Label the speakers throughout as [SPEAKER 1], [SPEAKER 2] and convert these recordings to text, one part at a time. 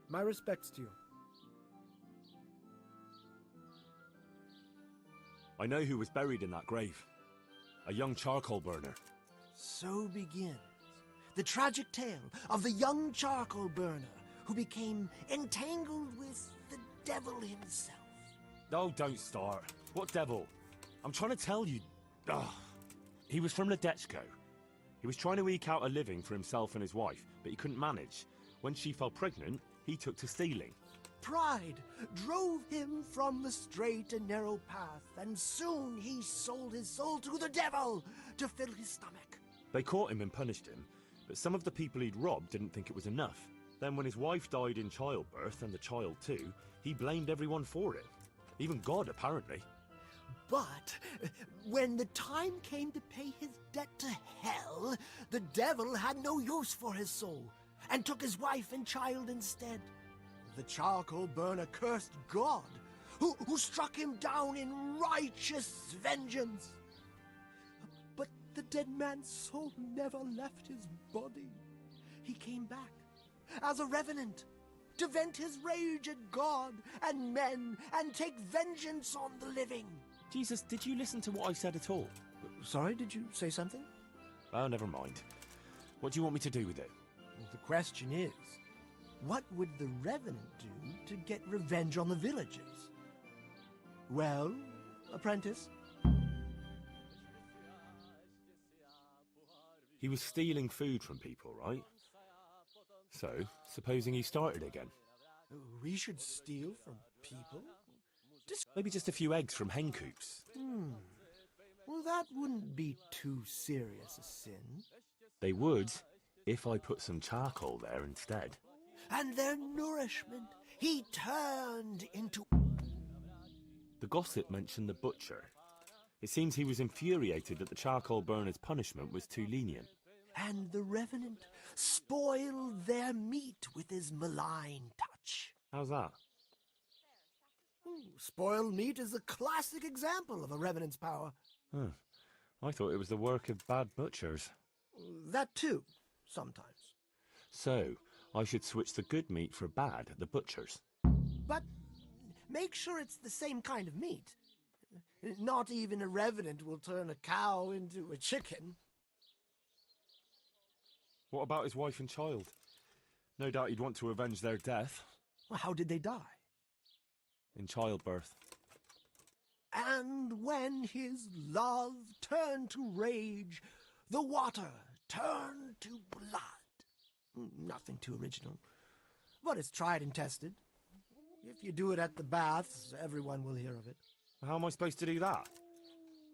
[SPEAKER 1] My respects to you.
[SPEAKER 2] I know who was buried in that grave. A young charcoal burner.
[SPEAKER 3] So begins the tragic tale of the young charcoal burner who became entangled with the devil himself.
[SPEAKER 2] Oh, don't start. What devil? I'm trying to tell you. Ugh. He was from Ledechko. He was trying to eke out a living for himself and his wife, but he couldn't manage. When she fell pregnant, he took to stealing.
[SPEAKER 3] Pride drove him from the straight and narrow path, and soon he sold his soul to the devil to fill his stomach.
[SPEAKER 2] They caught him and punished him, but some of the people he'd robbed didn't think it was enough. Then when his wife died in childbirth, and the child too, he blamed everyone for it. Even God, apparently.
[SPEAKER 3] But when the time came to pay his debt to hell, the devil had no use for his soul, and took his wife and child instead. The charcoal burner cursed God, who struck him down in righteous vengeance. But the dead man's soul never left his body. He came back as a revenant to vent his rage at God and men and take vengeance on the living.
[SPEAKER 2] Jesus, did you listen to what I said at all?
[SPEAKER 3] Sorry, did you say something?
[SPEAKER 2] Oh, never mind. What do you want me to do with it?
[SPEAKER 3] The question is, what would the revenant do to get revenge on the villagers? Well, apprentice?
[SPEAKER 2] He was stealing food from people, right? So, supposing he started again?
[SPEAKER 3] We should steal from people?
[SPEAKER 2] Maybe just a few eggs from hen coops.
[SPEAKER 3] Well, that wouldn't be too serious a sin.
[SPEAKER 2] They would, if I put some charcoal there instead.
[SPEAKER 3] And their nourishment he turned into...
[SPEAKER 2] The gossip mentioned the butcher. It seems he was infuriated that the charcoal burner's punishment was too lenient.
[SPEAKER 3] And the revenant spoiled their meat with his malign touch.
[SPEAKER 2] How's that?
[SPEAKER 3] Spoiled meat is a classic example of a revenant's power.
[SPEAKER 2] Huh. I thought it was the work of bad butchers.
[SPEAKER 3] That too, sometimes.
[SPEAKER 2] So, I should switch the good meat for bad at the butcher's.
[SPEAKER 3] But make sure it's the same kind of meat. Not even a revenant will turn a cow into a chicken.
[SPEAKER 2] What about his wife and child? No doubt he'd want to avenge their death.
[SPEAKER 3] Well, how did they die?
[SPEAKER 2] In childbirth.
[SPEAKER 3] And when his love turned to rage, the water turned to blood. Nothing too original, but it's tried and tested. If you do it at the baths, everyone will hear of it.
[SPEAKER 2] How am I supposed to do that?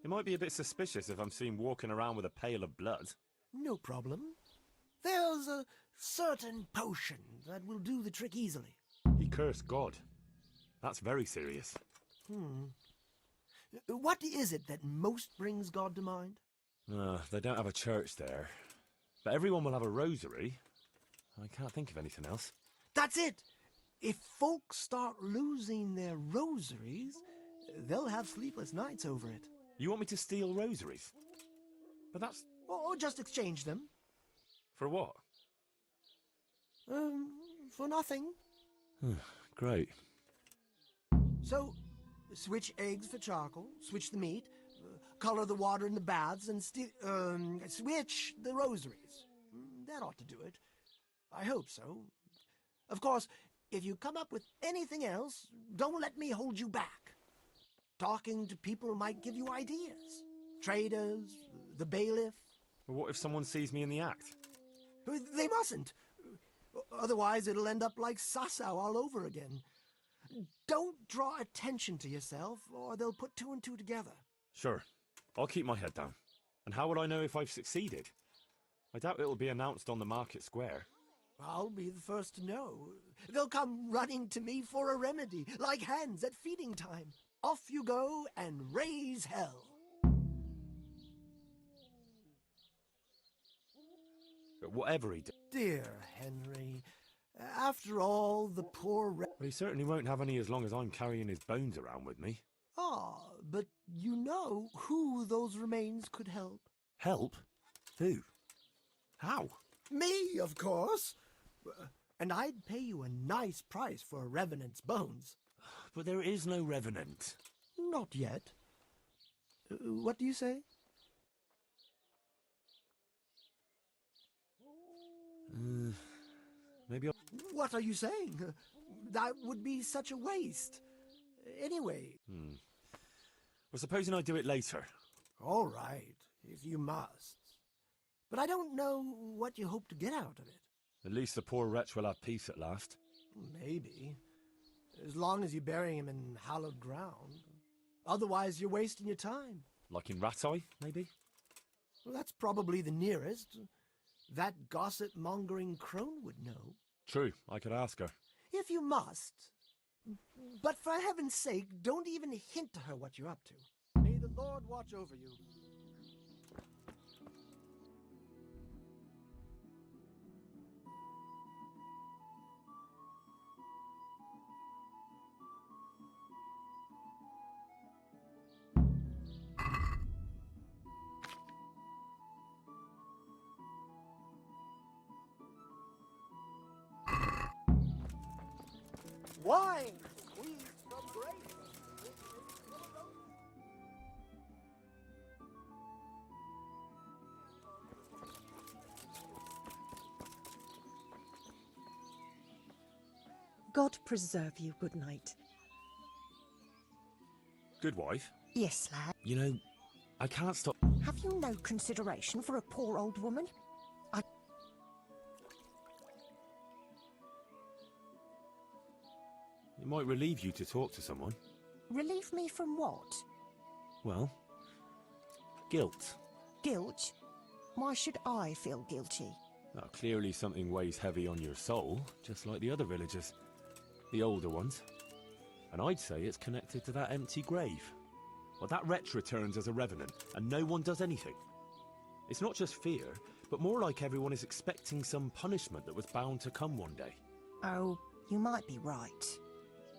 [SPEAKER 2] It might be a bit suspicious if I'm seen walking around with a pail of blood.
[SPEAKER 3] No problem. There's a certain potion that will do the trick easily.
[SPEAKER 2] He cursed God. That's very serious.
[SPEAKER 3] What is it that most brings God to mind?
[SPEAKER 2] They don't have a church there. But everyone will have a rosary. I can't think of anything else.
[SPEAKER 3] That's it! If folks start losing their rosaries, they'll have sleepless nights over it.
[SPEAKER 2] You want me to steal rosaries? But that's...
[SPEAKER 3] Or just exchange them.
[SPEAKER 2] For what?
[SPEAKER 3] For nothing.
[SPEAKER 2] Great.
[SPEAKER 3] So, switch eggs for charcoal, switch the meat, color the water in the baths, and switch the rosaries. That ought to do it. I hope so. Of course, if you come up with anything else, don't let me hold you back. Talking to people might give you ideas. Traders, the bailiff.
[SPEAKER 2] Well, what if someone sees me in the act?
[SPEAKER 3] They mustn't. Otherwise, it'll end up like Sasau all over again. Don't draw attention to yourself, or they'll put two and two together.
[SPEAKER 2] Sure. I'll keep my head down. And how would I know if I've succeeded? I doubt it'll be announced on the market square.
[SPEAKER 3] I'll be the first to know. They'll come running to me for a remedy, like hens at feeding time. Off you go and raise hell.
[SPEAKER 2] But whatever he did...
[SPEAKER 3] Dear Henry, after all, the poor
[SPEAKER 2] Well, he certainly won't have any as long as I'm carrying his bones around with me.
[SPEAKER 3] Ah, but you know who those remains could help.
[SPEAKER 2] Help? Who? How?
[SPEAKER 3] Me, of course. And I'd pay you a nice price for a revenant's bones.
[SPEAKER 2] But there is no revenant.
[SPEAKER 3] Not yet. What do you say?
[SPEAKER 2] Maybe I'll...
[SPEAKER 3] What are you saying? That would be such a waste. Anyway...
[SPEAKER 2] Well, supposing I do it later.
[SPEAKER 3] All right, if you must. But I don't know what you hope to get out of it.
[SPEAKER 2] At least the poor wretch will have peace at last.
[SPEAKER 3] Maybe. As long as you bury him in hallowed ground. Otherwise, you're wasting your time.
[SPEAKER 2] Like in Ratai, maybe?
[SPEAKER 3] Well, that's probably the nearest. That gossip-mongering crone would know.
[SPEAKER 2] True, I could ask her.
[SPEAKER 3] If you must. But for heaven's sake, don't even hint to her what you're up to. May the Lord watch over you. Wine squeezed from grapes.
[SPEAKER 1] God preserve you, good night.
[SPEAKER 2] Good wife.
[SPEAKER 1] Yes, lad.
[SPEAKER 2] You know, I can't stop...
[SPEAKER 1] Have you no consideration for a poor old woman?
[SPEAKER 2] It might relieve you to talk to someone.
[SPEAKER 1] Relieve me from what?
[SPEAKER 2] Well, guilt.
[SPEAKER 1] Guilt? Why should I feel guilty?
[SPEAKER 2] Now, clearly something weighs heavy on your soul, just like the other villagers. The older ones. And I'd say it's connected to that empty grave. Well, that wretch returns as a revenant, and no one does anything. It's not just fear, but more like everyone is expecting some punishment that was bound to come one day.
[SPEAKER 1] Oh, you might be right.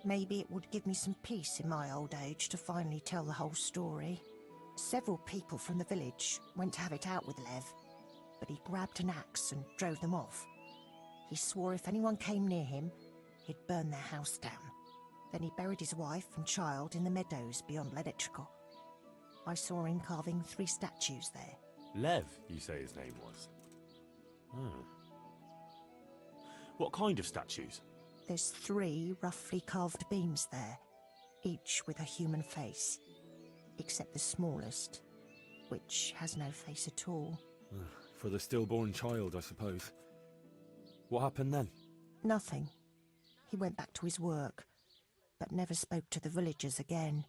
[SPEAKER 1] Maybe it would give me some peace in my old age to finally tell the whole story. Several people from the village went to have it out with Lev, but he grabbed an axe and drove them off. He swore if anyone came near him, he'd burn their house down. Then he buried his wife and child in the meadows beyond Ledetchko. I saw him carving 3 statues there.
[SPEAKER 2] Lev, you say his name was? Hmm. What kind of statues?
[SPEAKER 1] There's 3 roughly carved beams there, each with a human face, except the smallest, which has no face at all.
[SPEAKER 2] For the stillborn child, I suppose. What happened then?
[SPEAKER 1] Nothing. He went back to his work, but never spoke to the villagers again.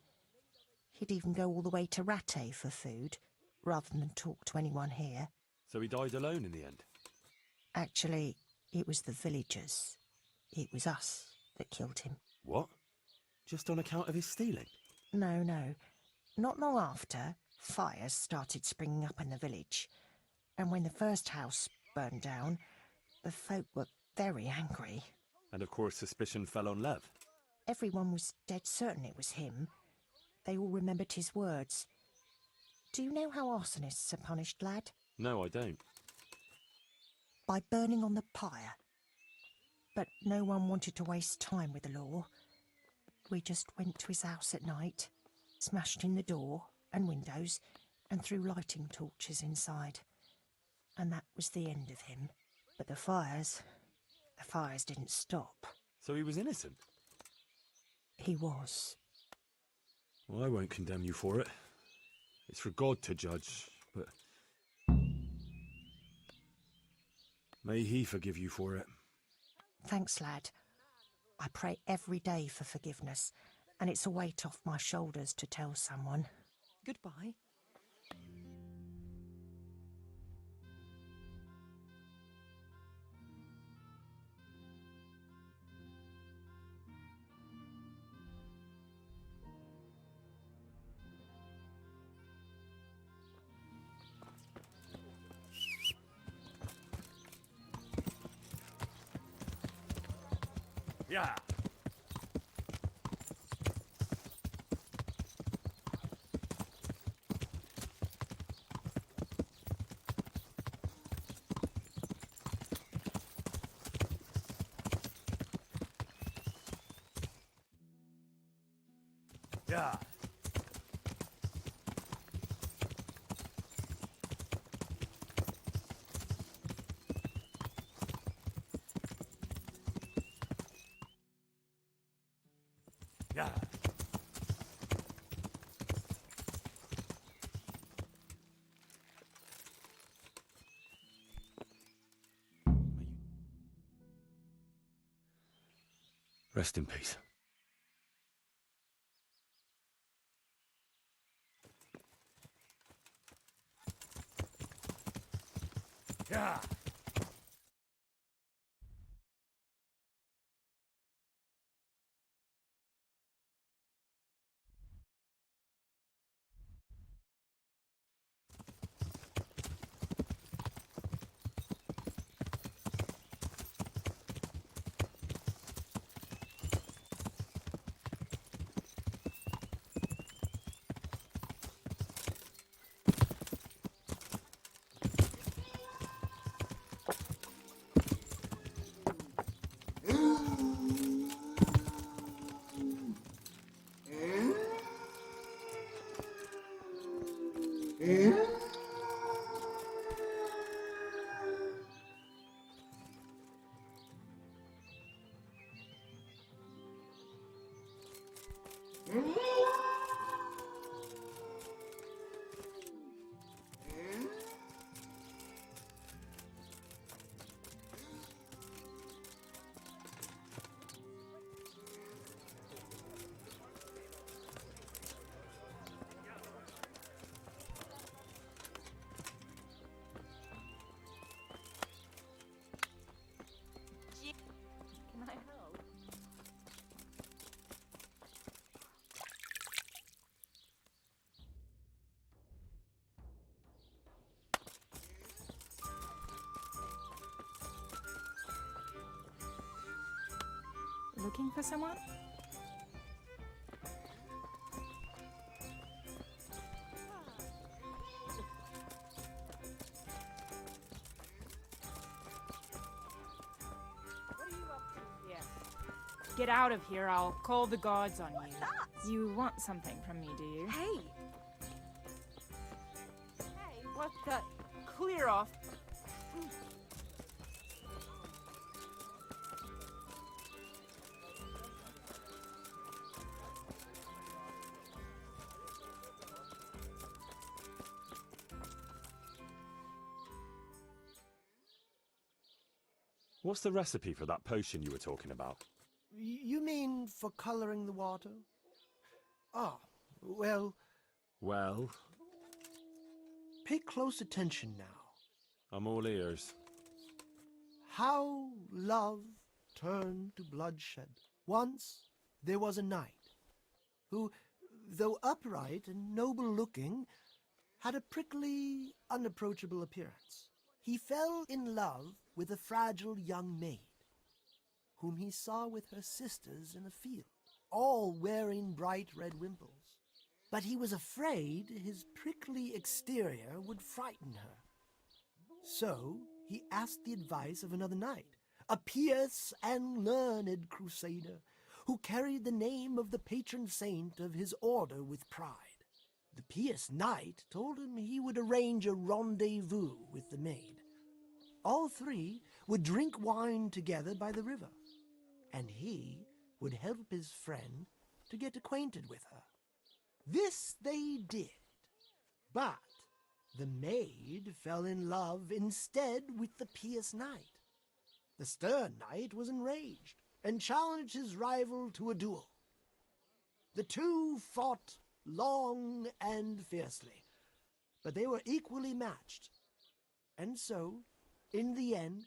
[SPEAKER 1] He'd even go all the way to Rattay for food, rather than talk to anyone here.
[SPEAKER 2] So he died alone in the end?
[SPEAKER 1] Actually, it was the villagers. It was us that killed him.
[SPEAKER 2] What? Just on account of his stealing?
[SPEAKER 1] No, no. Not long after, fires started springing up in the village. And when the first house burned down, the folk were very angry.
[SPEAKER 2] And of course suspicion fell on Lev.
[SPEAKER 1] Everyone was dead certain it was him. They all remembered his words. Do you know how arsonists are punished, lad?
[SPEAKER 2] No, I don't.
[SPEAKER 1] By burning on the pyre. But no one wanted to waste time with the law. We just went to his house at night, smashed in the door and windows, and threw lighting torches inside. And that was the end of him. But the fires didn't stop.
[SPEAKER 2] So he was innocent?
[SPEAKER 1] He was.
[SPEAKER 2] Well, I won't condemn you for it. It's for God to judge, but... may he forgive you for it.
[SPEAKER 1] Thanks, lad. I pray every day for forgiveness, and it's a weight off my shoulders to tell someone. Goodbye.
[SPEAKER 2] Yeah.
[SPEAKER 3] Yeah.
[SPEAKER 2] Yeah. Rest in peace.
[SPEAKER 3] Yeah.
[SPEAKER 4] Can I help? Looking for someone? What are you up to here? Get out of here, I'll call the guards on you. You want something from me, do you?
[SPEAKER 5] Hey!
[SPEAKER 4] Hey, what the? Clear off.
[SPEAKER 2] What's the recipe for that potion you were talking about?
[SPEAKER 3] You mean for coloring the water? Ah, well,
[SPEAKER 2] Well,
[SPEAKER 3] pay close attention now.
[SPEAKER 2] I'm all ears.
[SPEAKER 3] How love turned to bloodshed. Once there was a knight who, though upright and noble-looking, had a prickly, unapproachable appearance. He fell in love with a fragile young maid, whom he saw with her sisters in a field, all wearing bright red wimples. But he was afraid his prickly exterior would frighten her. So he asked the advice of another knight, a pious and learned crusader, who carried the name of the patron saint of his order with pride. The pious knight told him he would arrange a rendezvous with the maid. All three would drink wine together by the river, and he would help his friend to get acquainted with her. This they did, but the maid fell in love instead with the pious knight. The stern knight was enraged and challenged his rival to a duel. The two fought long and fiercely, but they were equally matched. And so, in the end,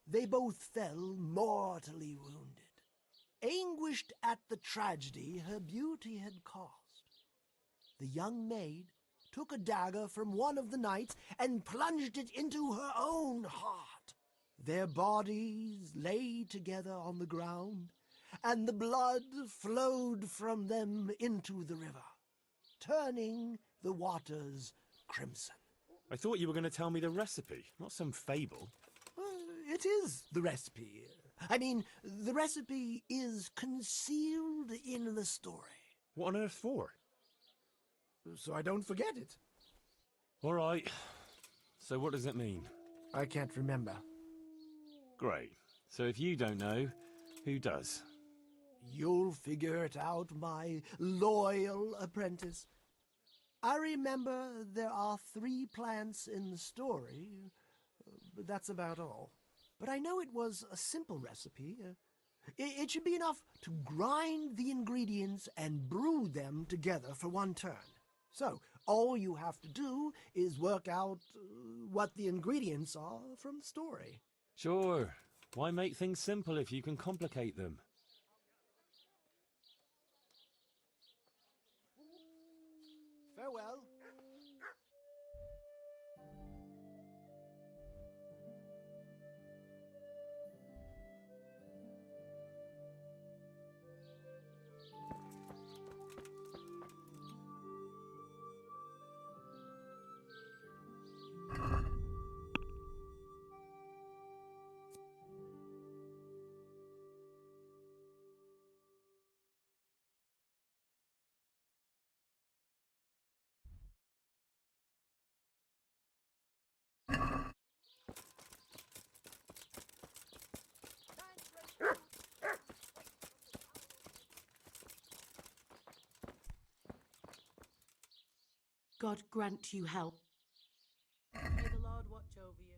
[SPEAKER 3] they both fell mortally wounded, anguished at the tragedy her beauty had caused. The young maid took a dagger from one of the knights and plunged it into her own heart. Their bodies lay together on the ground, and the blood flowed from them into the river, turning the waters crimson.
[SPEAKER 2] I thought you were going to tell me the recipe, not some fable.
[SPEAKER 3] It is the recipe. I mean, the recipe is concealed in the story.
[SPEAKER 2] What on earth for?
[SPEAKER 3] So I don't forget it.
[SPEAKER 2] All right. So what does it mean?
[SPEAKER 3] I can't remember.
[SPEAKER 2] Great. So if you don't know, who does?
[SPEAKER 3] You'll figure it out, my loyal apprentice. I remember there are 3 plants in the story, but that's about all. But I know it was a simple recipe. It should be enough to grind the ingredients and brew them together for 1 turn. So, all you have to do is work out what the ingredients are from the story.
[SPEAKER 2] Sure. Why make things simple if you can complicate them?
[SPEAKER 3] Farewell.
[SPEAKER 5] God grant you help. May the Lord watch over you.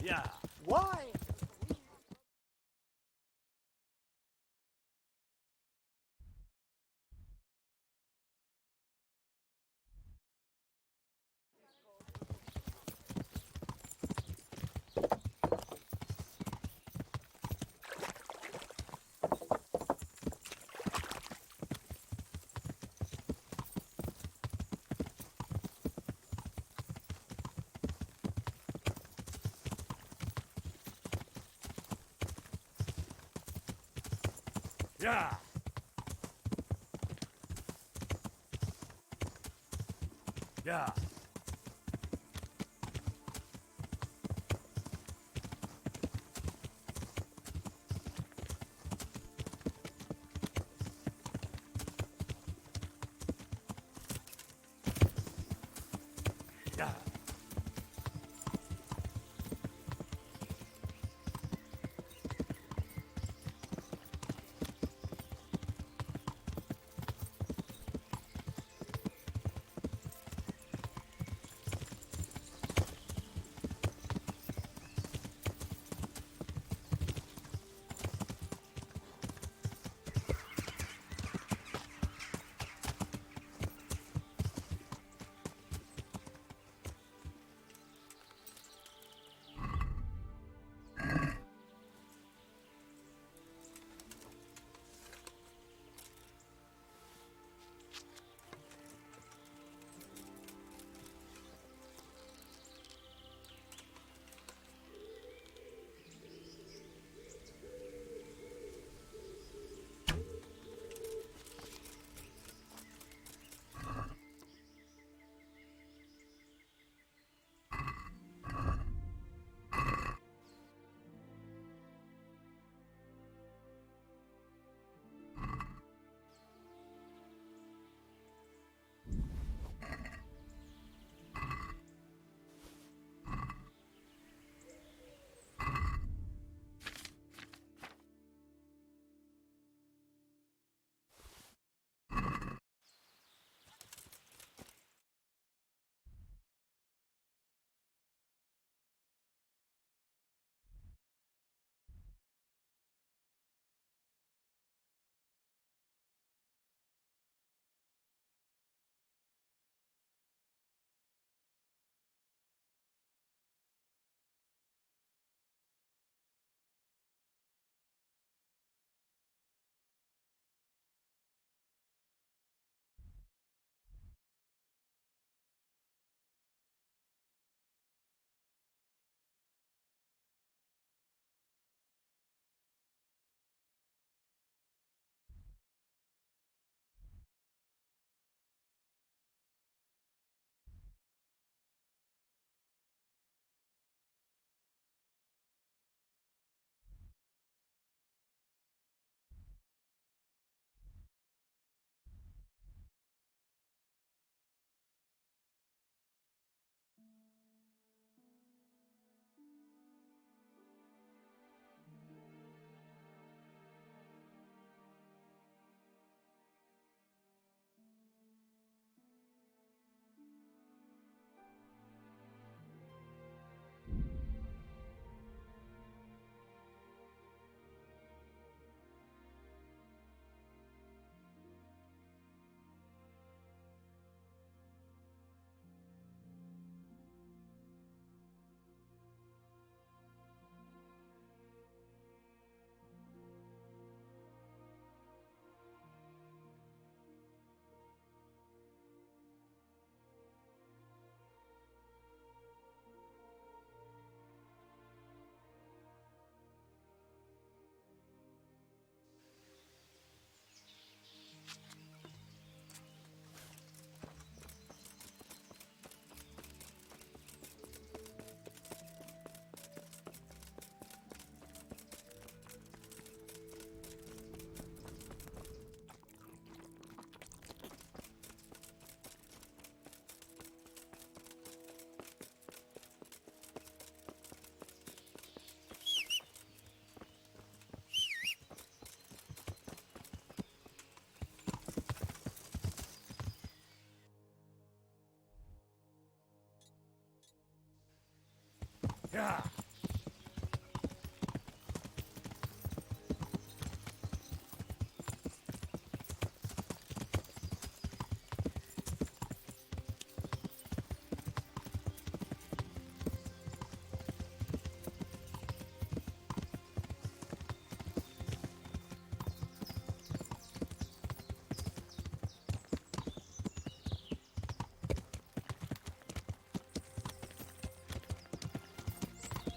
[SPEAKER 2] Yeah.
[SPEAKER 3] Why?
[SPEAKER 2] Yeah. Yeah. Yeah.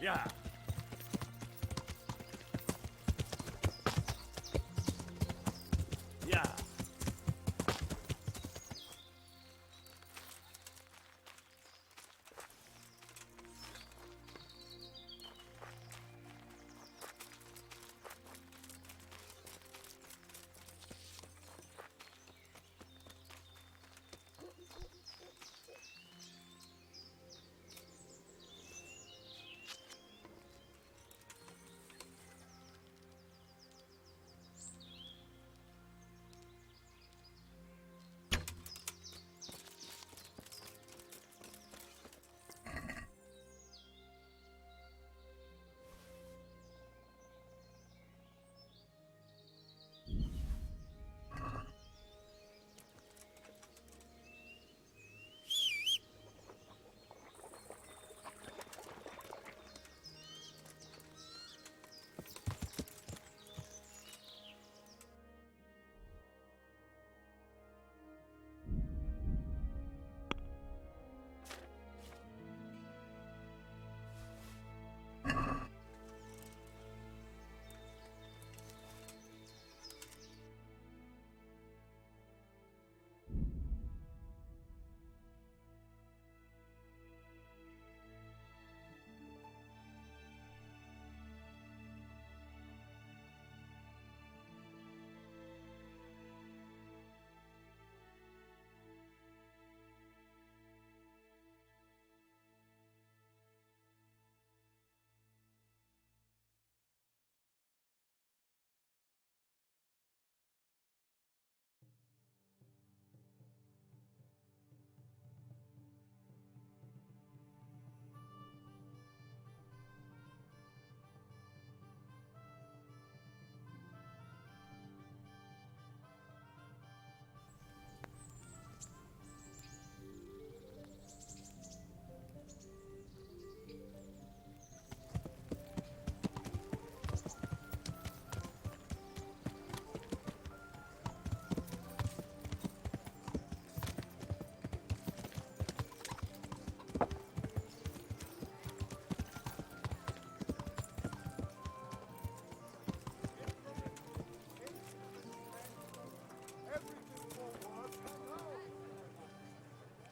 [SPEAKER 2] Yeah. Yeah.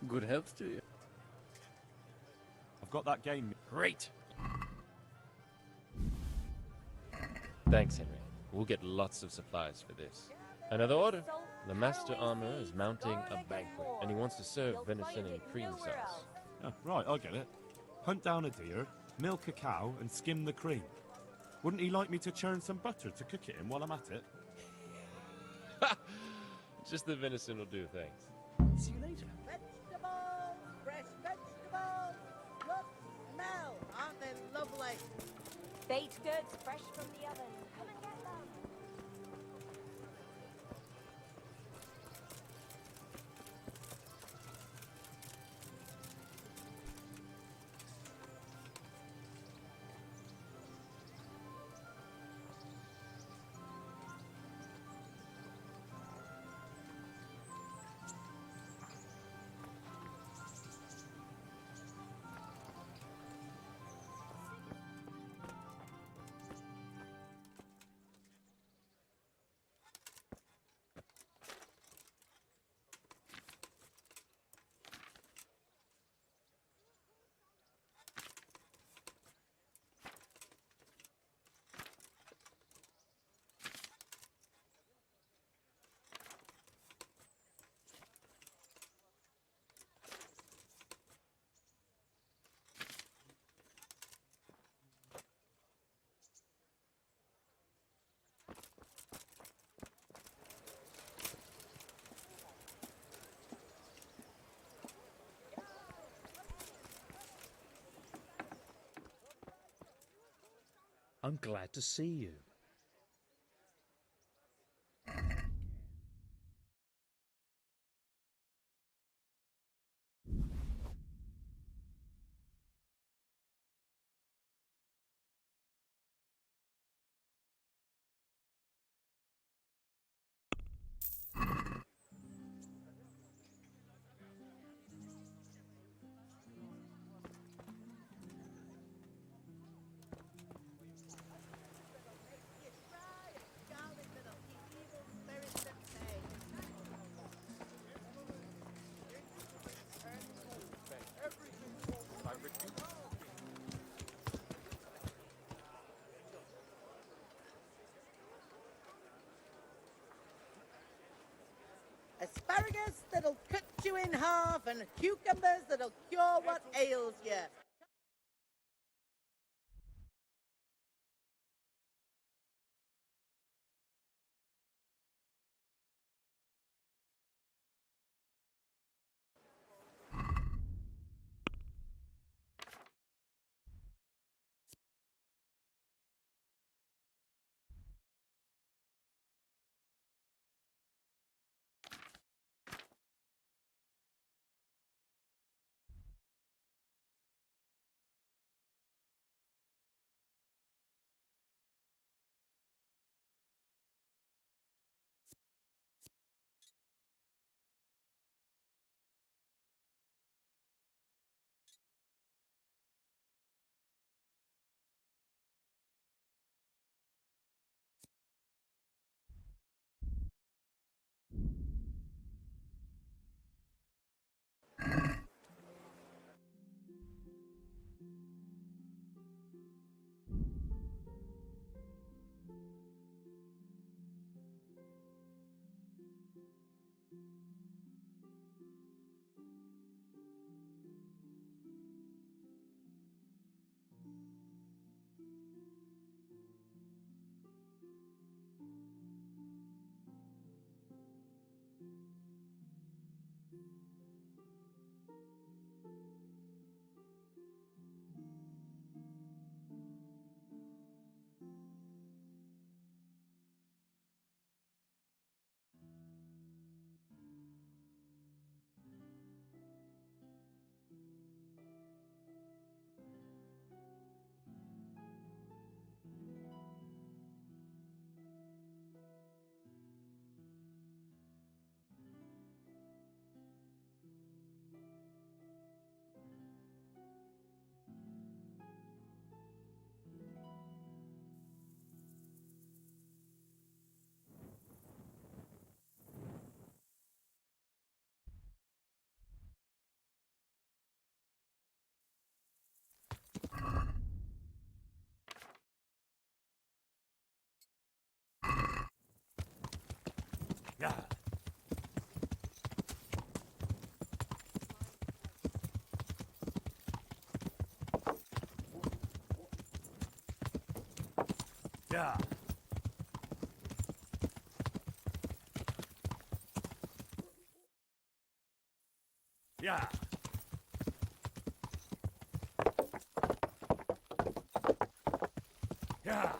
[SPEAKER 6] Good health to you.
[SPEAKER 2] I've got that game.
[SPEAKER 6] Great. Thanks, Henry. We'll get lots of supplies for this. Another order. The master armorer is mounting a banquet, and he wants to serve venison and cream sauce.
[SPEAKER 2] Oh, right, I get it. Hunt down a deer, milk a cow, and skim the cream. Wouldn't he like me to churn some butter to cook it in while I'm at it?
[SPEAKER 6] Just the venison will do, thanks. See you later.
[SPEAKER 7] Vegetables! Fresh vegetables! Look, smell! Aren't they lovely?
[SPEAKER 8] Baked goods fresh from the oven. Come and get them.
[SPEAKER 9] I'm glad to see you.
[SPEAKER 7] you in half and cucumbers that'll cure what ails you.
[SPEAKER 2] Yeah. Yeah. Yeah. Yeah.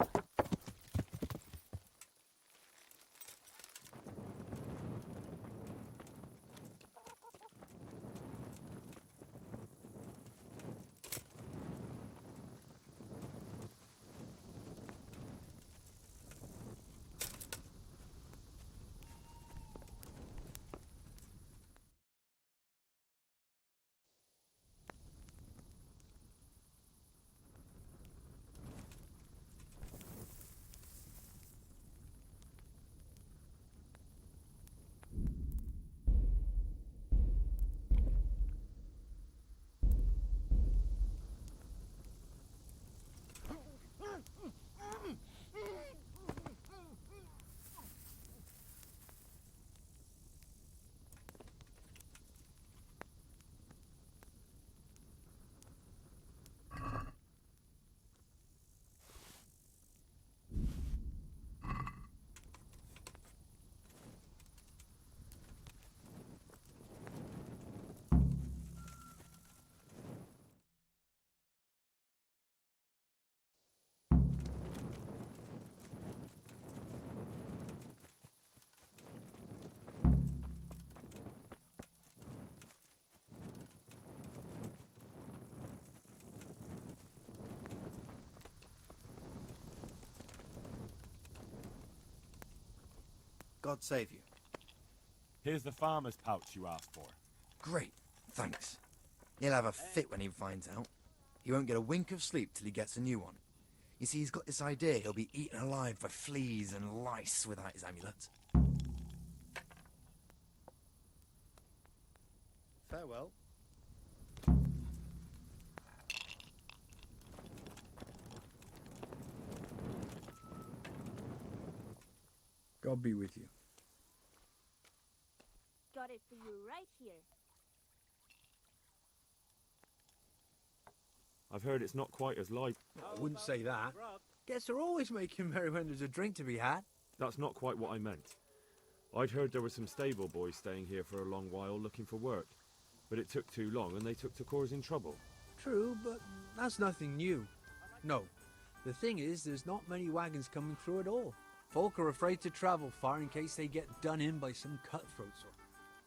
[SPEAKER 10] God save you.
[SPEAKER 2] Here's the farmer's pouch you asked for.
[SPEAKER 10] Great, thanks. He'll have a fit when he finds out. He won't get a wink of sleep till he gets a new one. You see, he's got this idea he'll be eaten alive by fleas and lice without his amulet. Farewell.
[SPEAKER 11] God be with you.
[SPEAKER 8] Got it for you right here.
[SPEAKER 2] I've heard it's not quite as live.
[SPEAKER 3] I wouldn't say that. Guess they're always making merry when there's a drink to be had.
[SPEAKER 2] That's not quite what I meant. I'd heard there were some stable boys staying here for a long while looking for work, but it took too long and they took to causing trouble.
[SPEAKER 3] True, but that's nothing new. No, the thing is, there's not many wagons coming through at all. Folk are afraid to travel far in case they get done in by some cutthroats or,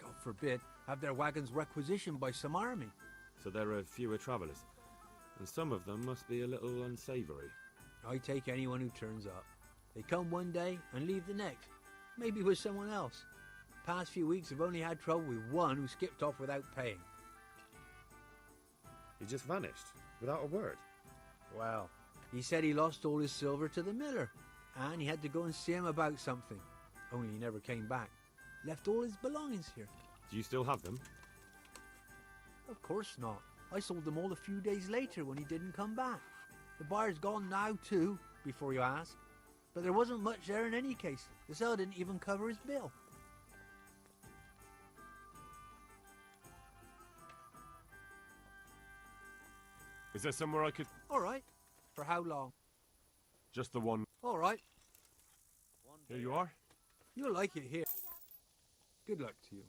[SPEAKER 3] God forbid, have their wagons requisitioned by some army.
[SPEAKER 2] So there are fewer travellers, and some of them must be a little unsavoury.
[SPEAKER 3] I take anyone who turns up. They come one day and leave the next, maybe with someone else. Past few weeks I've only had trouble with one who skipped off without paying.
[SPEAKER 2] He just vanished, without a word.
[SPEAKER 3] Well, he said he lost all his silver to the miller, and he had to go and see him about something. Only he never came back. Left all his belongings here.
[SPEAKER 2] Do you still have them?
[SPEAKER 3] Of course not. I sold them all a few days later when he didn't come back. The buyer's gone now too, before you ask. But there wasn't much there in any case. The seller didn't even cover his bill.
[SPEAKER 2] Is there somewhere I could...
[SPEAKER 3] All right. For how long?
[SPEAKER 2] Just the one.
[SPEAKER 3] All right.
[SPEAKER 2] Here you are.
[SPEAKER 3] You'll like it here. Good luck to you.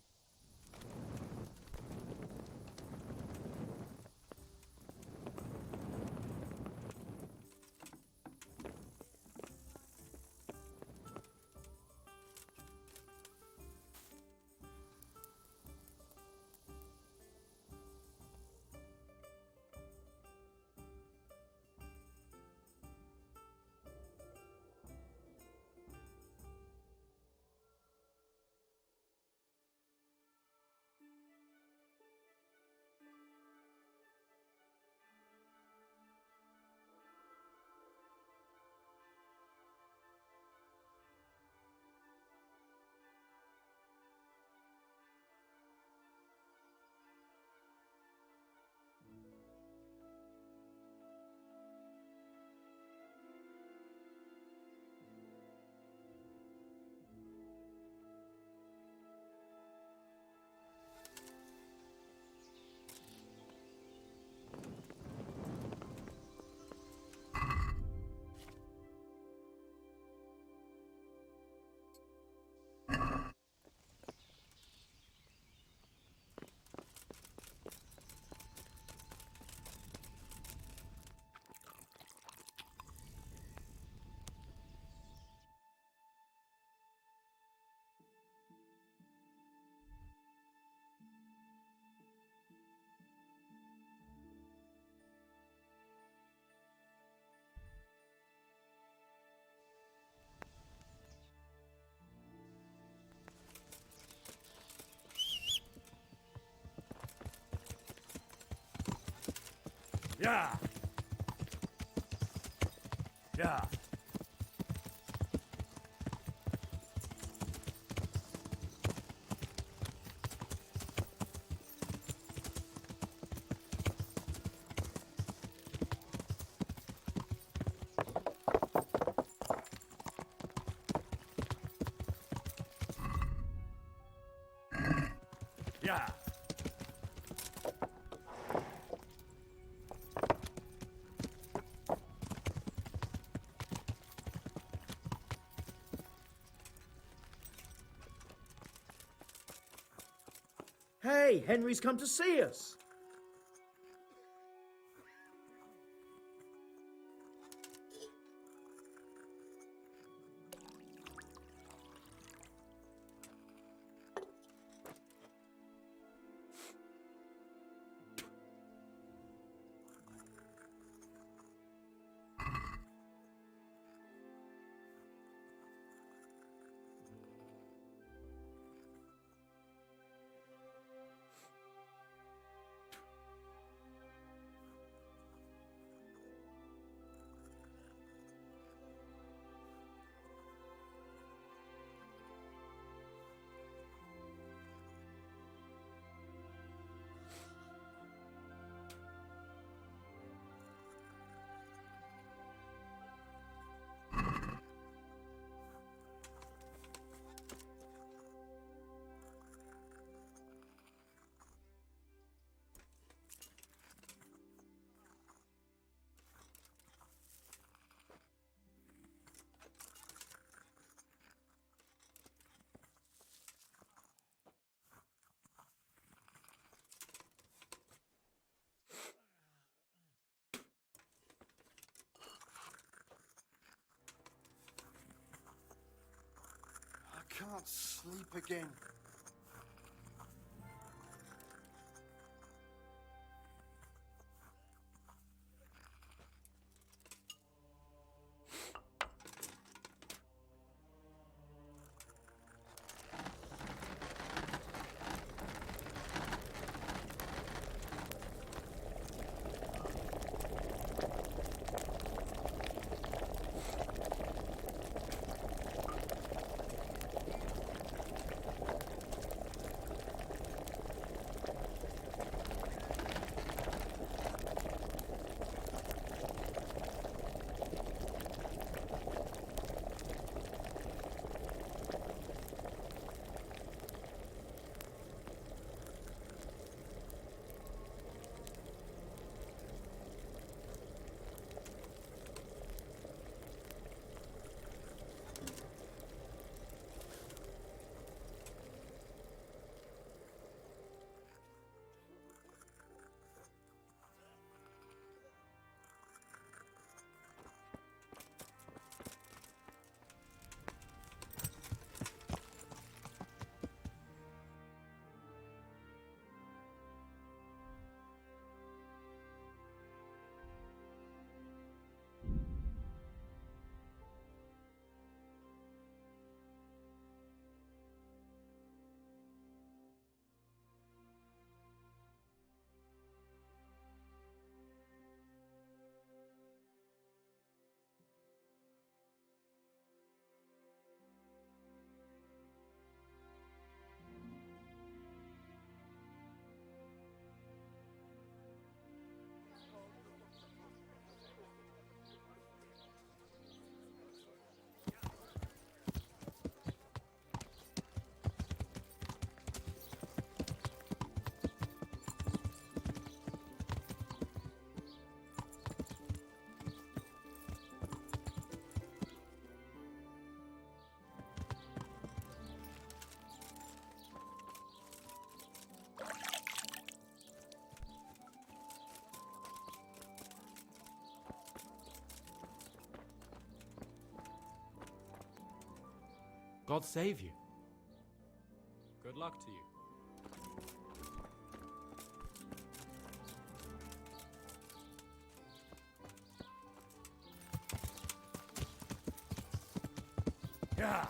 [SPEAKER 2] Yeah! Yeah! Yeah!
[SPEAKER 9] Hey, Henry's come to see us.
[SPEAKER 11] can't sleep again.
[SPEAKER 12] God save you. Good luck to you.
[SPEAKER 11] Yeah.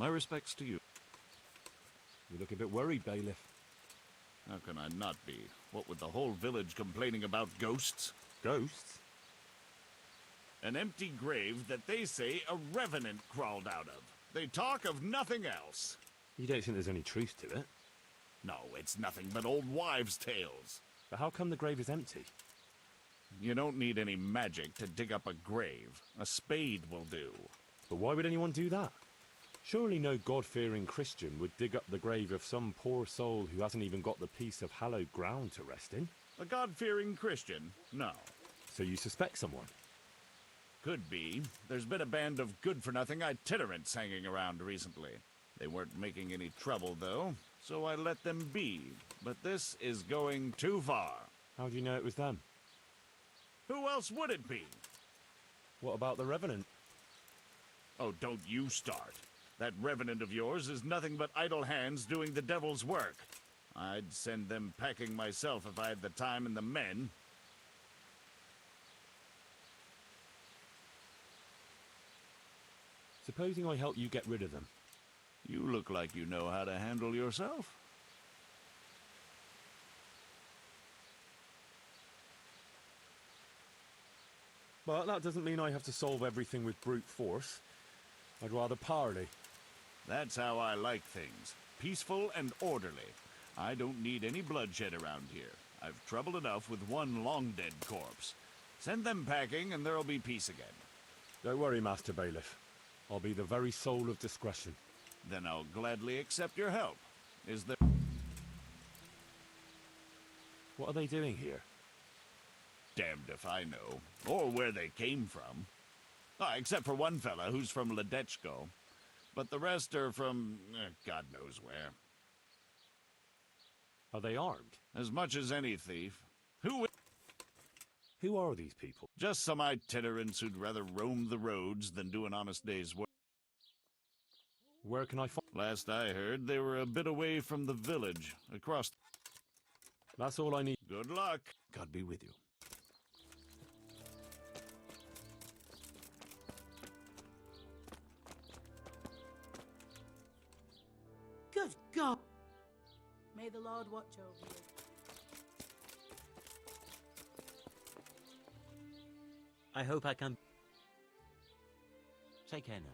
[SPEAKER 13] My respects to you.
[SPEAKER 2] You look a bit worried, Bailiff.
[SPEAKER 13] How can I not be? What with the whole village complaining about ghosts?
[SPEAKER 2] Ghosts?
[SPEAKER 13] An empty grave that they say a revenant crawled out of. They talk of nothing else.
[SPEAKER 2] You don't think there's any truth to it?
[SPEAKER 13] No, it's nothing but old wives' tales.
[SPEAKER 2] But how come the grave is empty?
[SPEAKER 13] You don't need any magic to dig up a grave. A spade will do.
[SPEAKER 2] But why would anyone do that? Surely no God-fearing Christian would dig up the grave of some poor soul who hasn't even got the piece of hallowed ground to rest in.
[SPEAKER 13] A God-fearing Christian? No.
[SPEAKER 2] So you suspect someone?
[SPEAKER 13] Could be. There's been a band of good-for-nothing itinerants hanging around recently. They weren't making any trouble, though, so I let them be. But this is going too far.
[SPEAKER 2] How do you know it was them?
[SPEAKER 13] Who else would it be?
[SPEAKER 2] What about the Revenant?
[SPEAKER 13] Oh, don't you start. That Revenant of yours is nothing but idle hands doing the devil's work. I'd send them packing myself if I had the time and the men.
[SPEAKER 2] Supposing I help you get rid of them.
[SPEAKER 13] You look like you know how to handle yourself.
[SPEAKER 2] But that doesn't mean I have to solve everything with brute force. I'd rather parley.
[SPEAKER 13] That's how I like things. Peaceful and orderly. I don't need any bloodshed around here. I've trouble enough with one long-dead corpse. Send them packing and there'll be peace again.
[SPEAKER 2] Don't worry, Master Bailiff. I'll be the very soul of discretion.
[SPEAKER 13] Then I'll gladly accept your help. Is there...
[SPEAKER 2] What are they doing here?
[SPEAKER 13] Damned if I know. Or where they came from. Except for one fella who's from Ledechko. But the rest are from... God knows where.
[SPEAKER 2] Are they armed?
[SPEAKER 13] As much as any thief.
[SPEAKER 2] Who are these people?
[SPEAKER 13] Just some itinerants who'd rather roam the roads than do an honest day's work.
[SPEAKER 2] Where can I find...
[SPEAKER 13] Last I heard, they were a bit away from the village, across...
[SPEAKER 2] That's all I need.
[SPEAKER 13] Good luck.
[SPEAKER 2] God be with you.
[SPEAKER 5] Good God! May the Lord watch over you.
[SPEAKER 14] I hope I can... Take care now.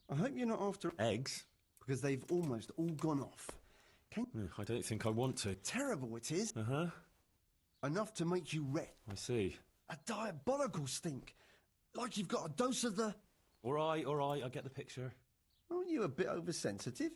[SPEAKER 15] I hope you're not after
[SPEAKER 2] eggs,
[SPEAKER 15] because they've almost all gone off.
[SPEAKER 2] I don't think I want to.
[SPEAKER 15] Terrible it is.
[SPEAKER 2] Uh-huh.
[SPEAKER 15] Enough to make you red.
[SPEAKER 2] I see.
[SPEAKER 15] A diabolical stink. Like you've got a dose of the...
[SPEAKER 2] All right, I get the picture.
[SPEAKER 15] Aren't you a bit oversensitive?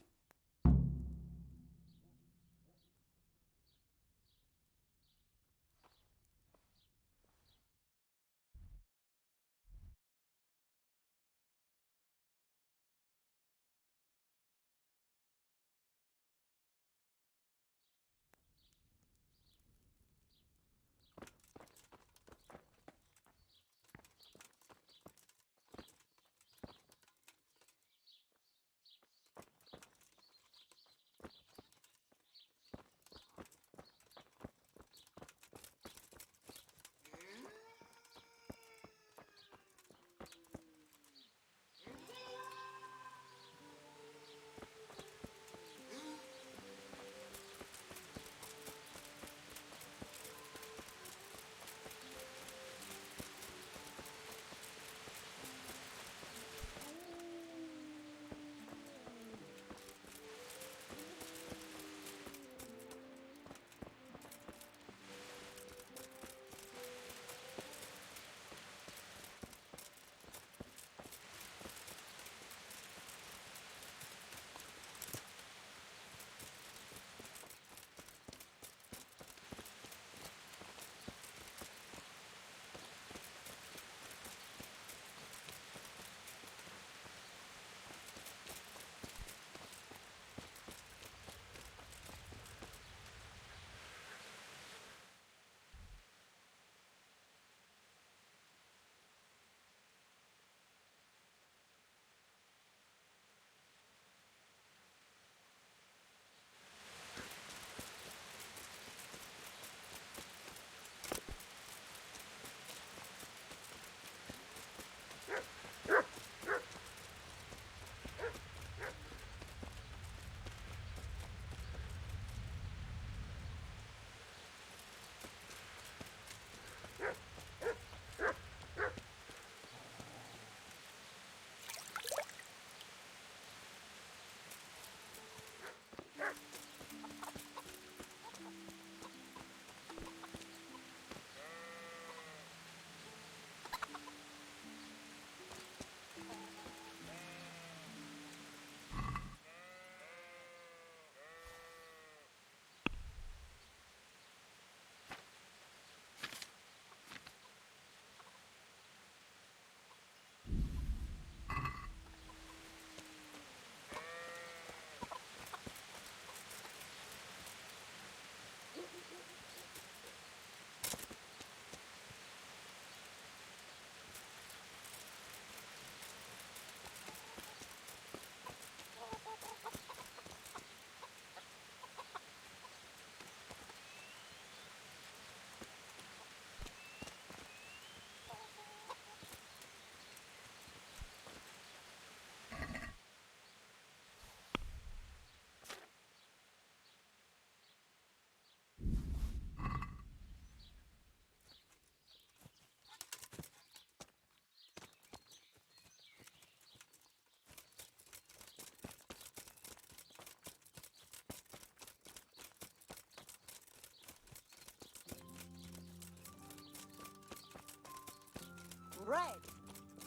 [SPEAKER 7] Red!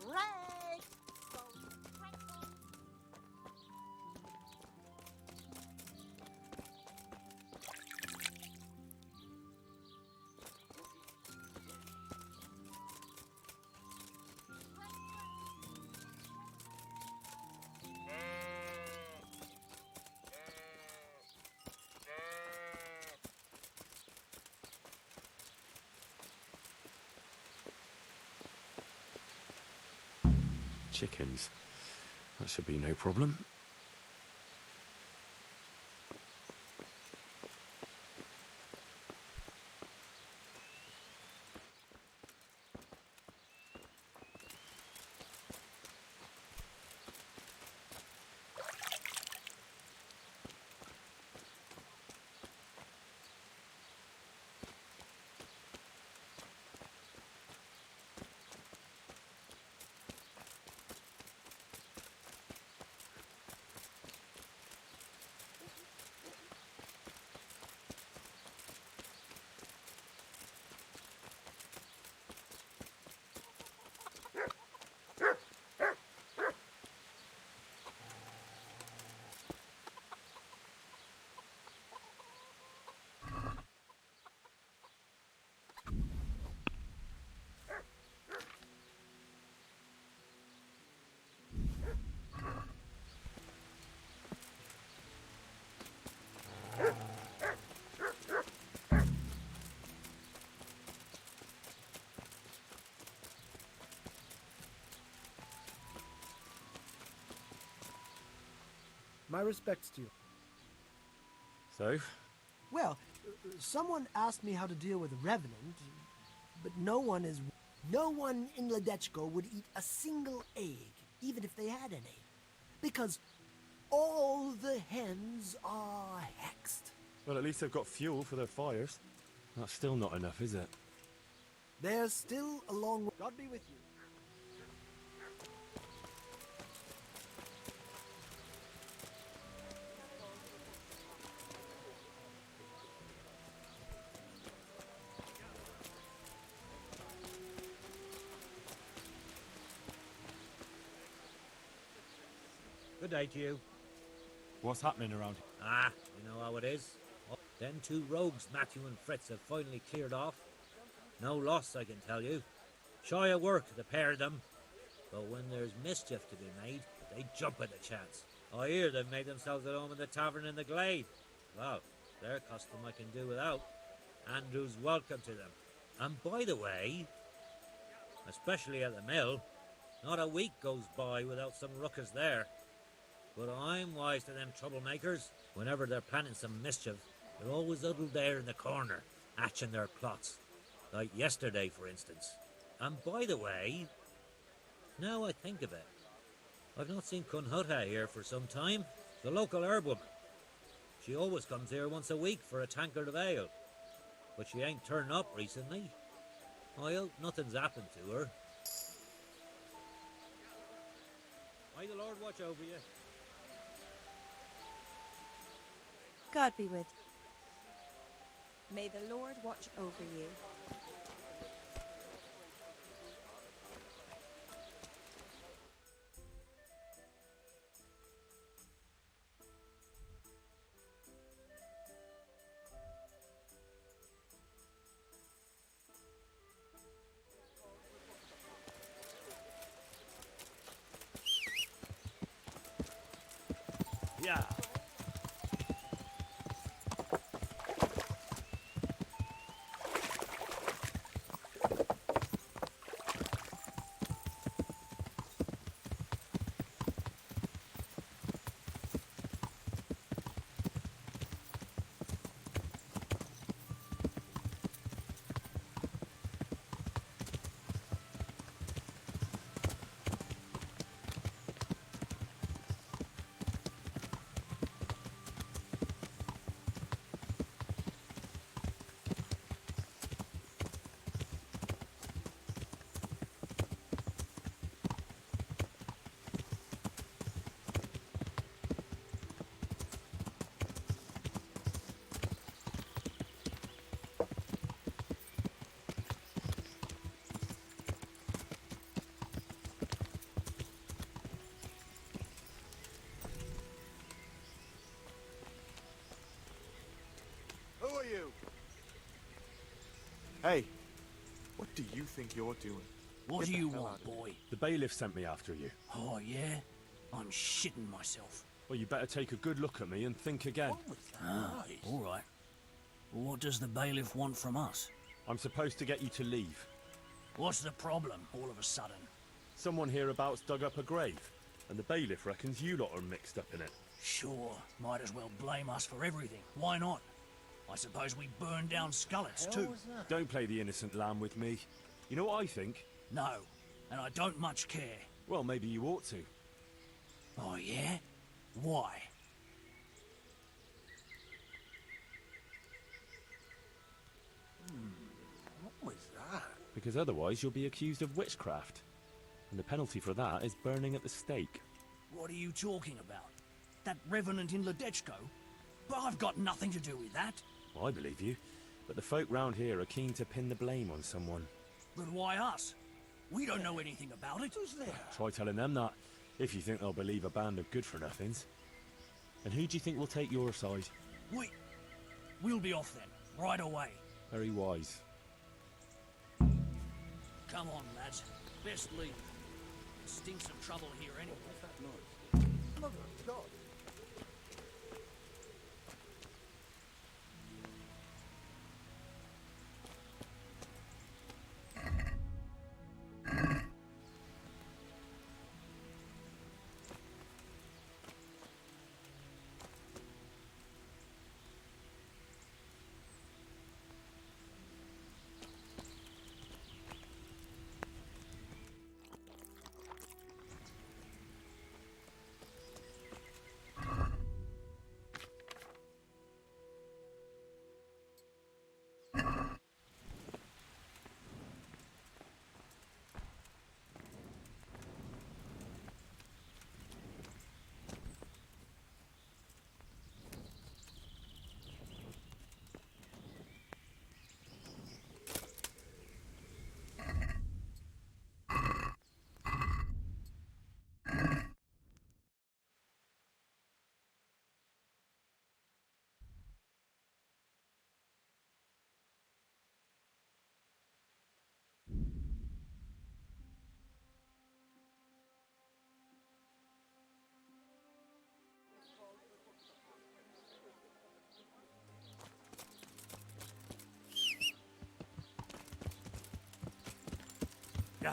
[SPEAKER 7] Red!
[SPEAKER 2] Chickens. That should be no problem.
[SPEAKER 3] My respects to you.
[SPEAKER 2] So?
[SPEAKER 3] Well, someone asked me how to deal with a revenant, but no one in Ledechko would eat a single egg, even if they had any, because all the hens are hexed.
[SPEAKER 2] Well, at least they've got fuel for their fires. That's still not enough, is it?
[SPEAKER 3] There's still a long way. God be with you.
[SPEAKER 16] Good day to you.
[SPEAKER 2] What's happening around here?
[SPEAKER 16] Ah, you know how it is. Oh, them two rogues, Matthew and Fritz, have finally cleared off. No loss, I can tell you. Shy of work, the pair of them. But when there's mischief to be made, they jump at the chance. I hear they've made themselves at home in the tavern in the glade. Well, their custom I can do without. Andrew's welcome to them. And by the way, especially at the mill, not a week goes by without some ruckus there. But I'm wise to them troublemakers. Whenever they're planning some mischief, they're always huddled there in the corner, hatching their plots. Like yesterday, for instance. And by the way, now I think of it, I've not seen Kunhuta here for some time, the local herbwoman. She always comes here once a week for a tankard of ale. But she ain't turned up recently. I hope nothing's happened to her. May the Lord watch over you.
[SPEAKER 8] God be with you. May the Lord watch over you.
[SPEAKER 2] Yeah.
[SPEAKER 12] do you think you're doing?
[SPEAKER 17] What do you want, boy?
[SPEAKER 2] The bailiff sent me after you.
[SPEAKER 17] Oh, yeah? I'm shitting myself.
[SPEAKER 2] Well, you better take a good look at me and think again.
[SPEAKER 17] Ah, all right. What does the bailiff want from us?
[SPEAKER 2] I'm supposed to get you to leave.
[SPEAKER 17] What's the problem, all of a sudden?
[SPEAKER 2] Someone hereabouts dug up a grave, and the bailiff reckons you lot are mixed up in it.
[SPEAKER 17] Sure, might as well blame us for everything. Why not? I suppose we burned down Skalitz too.
[SPEAKER 2] Don't play the innocent lamb with me. You know what I think?
[SPEAKER 17] No, and I don't much care.
[SPEAKER 2] Well, maybe you ought to.
[SPEAKER 17] Oh, yeah? Why?
[SPEAKER 3] What was that?
[SPEAKER 2] Because otherwise you'll be accused of witchcraft. And the penalty for that is burning at the stake.
[SPEAKER 17] What are you talking about? That revenant in Ledechko? But I've got nothing to do with that.
[SPEAKER 2] Well, I believe you. But the folk round here are keen to pin the blame on someone.
[SPEAKER 17] But why us? We don't know anything about it. Who's there?
[SPEAKER 2] Try telling them that, if you think they'll believe a band of good-for-nothings. And who do you think will take your side?
[SPEAKER 17] We'll be off then, right away.
[SPEAKER 2] Very wise.
[SPEAKER 17] Come on, lads. Best leave. It stinks of trouble here anyway.
[SPEAKER 3] Mother of God.
[SPEAKER 17] Yeah.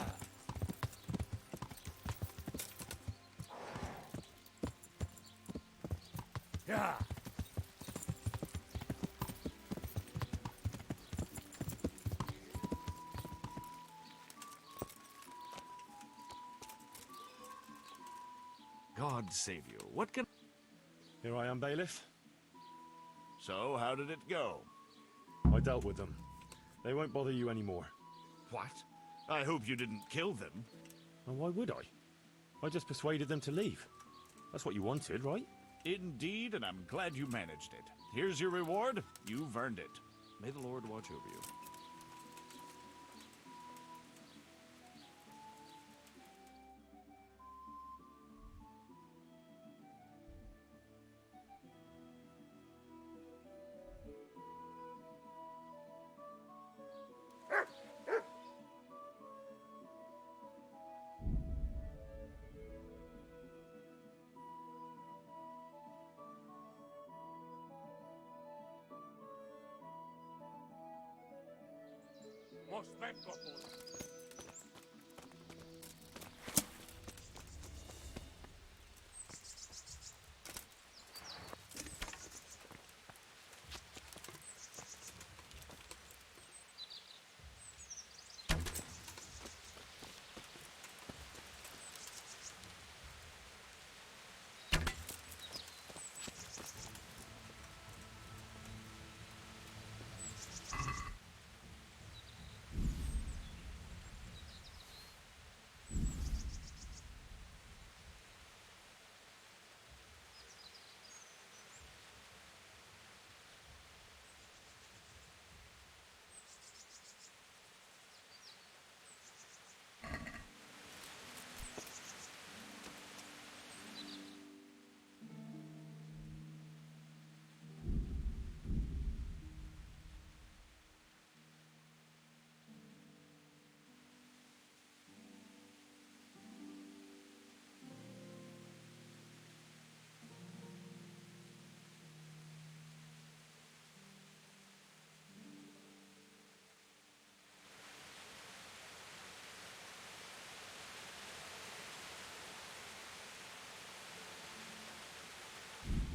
[SPEAKER 13] Yeah. God save you. What can...
[SPEAKER 2] Here I am, bailiff.
[SPEAKER 13] So, how did it go?
[SPEAKER 2] I dealt with them. They won't bother you anymore.
[SPEAKER 13] What? I hope you didn't kill them.
[SPEAKER 2] And why would I? I just persuaded them to leave. That's what you wanted, right?
[SPEAKER 13] Indeed, and I'm glad you managed it. Here's your reward. You've earned it. May the Lord watch over you.
[SPEAKER 18] Most vengo, boy.